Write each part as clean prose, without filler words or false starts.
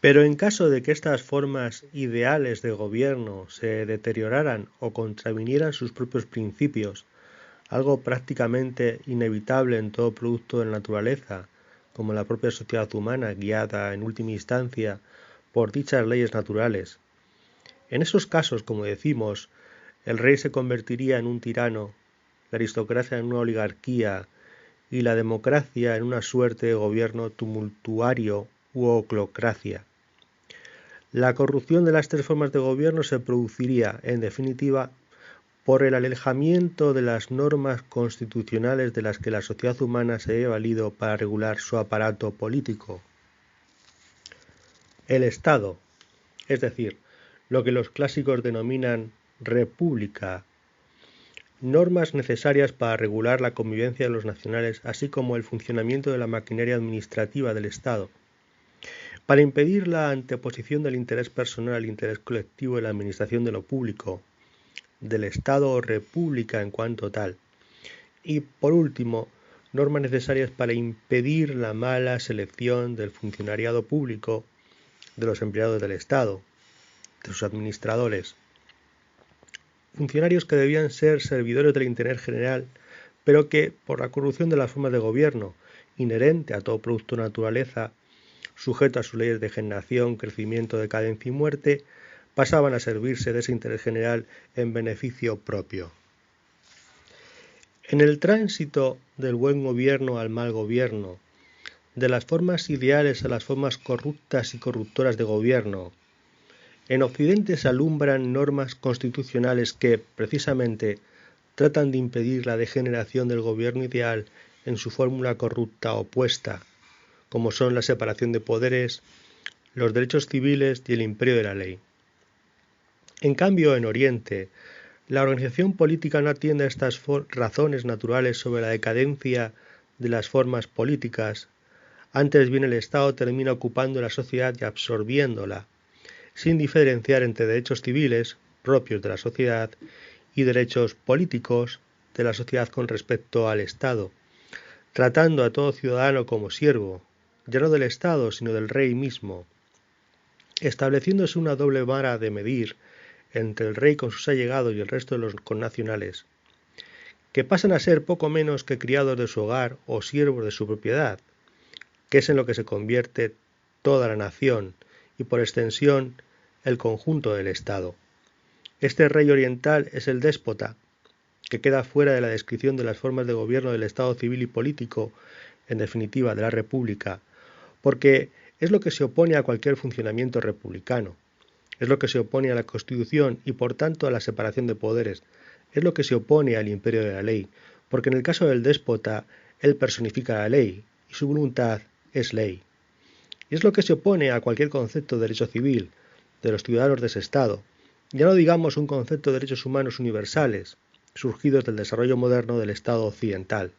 Pero en caso de que estas formas ideales de gobierno se deterioraran o contravinieran sus propios principios, algo prácticamente inevitable en todo producto de la naturaleza, como la propia sociedad humana guiada en última instancia por dichas leyes naturales. En esos casos, como decimos, el rey se convertiría en un tirano, la aristocracia en una oligarquía y la democracia en una suerte de gobierno tumultuario u oclocracia. La corrupción de las tres formas de gobierno se produciría, en definitiva, por el alejamiento de las normas constitucionales de las que la sociedad humana se había valido para regular su aparato político. El Estado, es decir, lo que los clásicos denominan república, normas necesarias para regular la convivencia de los nacionales, así como el funcionamiento de la maquinaria administrativa del Estado, para impedir la anteposición del interés personal al interés colectivo en la administración de lo público, del Estado o república en cuanto tal. Y, por último, normas necesarias para impedir la mala selección del funcionariado público, de los empleados del Estado, de sus administradores. Funcionarios que debían ser servidores del interés general, pero que, por la corrupción de las formas de gobierno, inherente a todo producto de naturaleza, sujeto a sus leyes de generación, crecimiento, decadencia y muerte, pasaban a servirse de ese interés general en beneficio propio. En el tránsito del buen gobierno al mal gobierno, de las formas ideales a las formas corruptas y corruptoras de gobierno, en Occidente se alumbran normas constitucionales que, precisamente, tratan de impedir la degeneración del gobierno ideal en su fórmula corrupta opuesta, como son la separación de poderes, los derechos civiles y el imperio de la ley. En cambio, en Oriente, la organización política no atiende a estas razones naturales sobre la decadencia de las formas políticas. Antes bien, el Estado termina ocupando la sociedad y absorbiéndola, sin diferenciar entre derechos civiles, propios de la sociedad, y derechos políticos de la sociedad con respecto al Estado, tratando a todo ciudadano como siervo, ya no del Estado, sino del rey mismo, estableciéndose una doble vara de medir entre el rey con sus allegados y el resto de los connacionales, que pasan a ser poco menos que criados de su hogar o siervos de su propiedad, que es en lo que se convierte toda la nación y por extensión el conjunto del Estado. Este rey oriental es el déspota, que queda fuera de la descripción de las formas de gobierno del Estado civil y político, en definitiva de la República, porque es lo que se opone a cualquier funcionamiento republicano, es lo que se opone a la Constitución y por tanto a la separación de poderes, es lo que se opone al imperio de la ley, porque en el caso del déspota, él personifica la ley y su voluntad es ley. Y es lo que se opone a cualquier concepto de derecho civil de los ciudadanos de ese Estado, ya no digamos un concepto de derechos humanos universales, surgidos del desarrollo moderno del Estado occidental.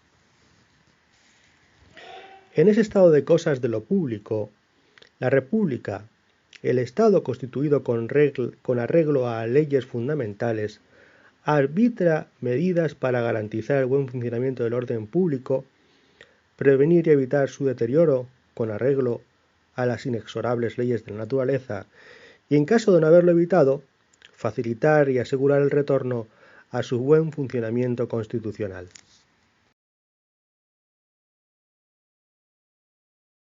En ese estado de cosas de lo público, la República, el Estado constituido con arreglo a leyes fundamentales, arbitra medidas para garantizar el buen funcionamiento del orden público, prevenir y evitar su deterioro con arreglo a las inexorables leyes de la naturaleza y, en caso de no haberlo evitado, facilitar y asegurar el retorno a su buen funcionamiento constitucional.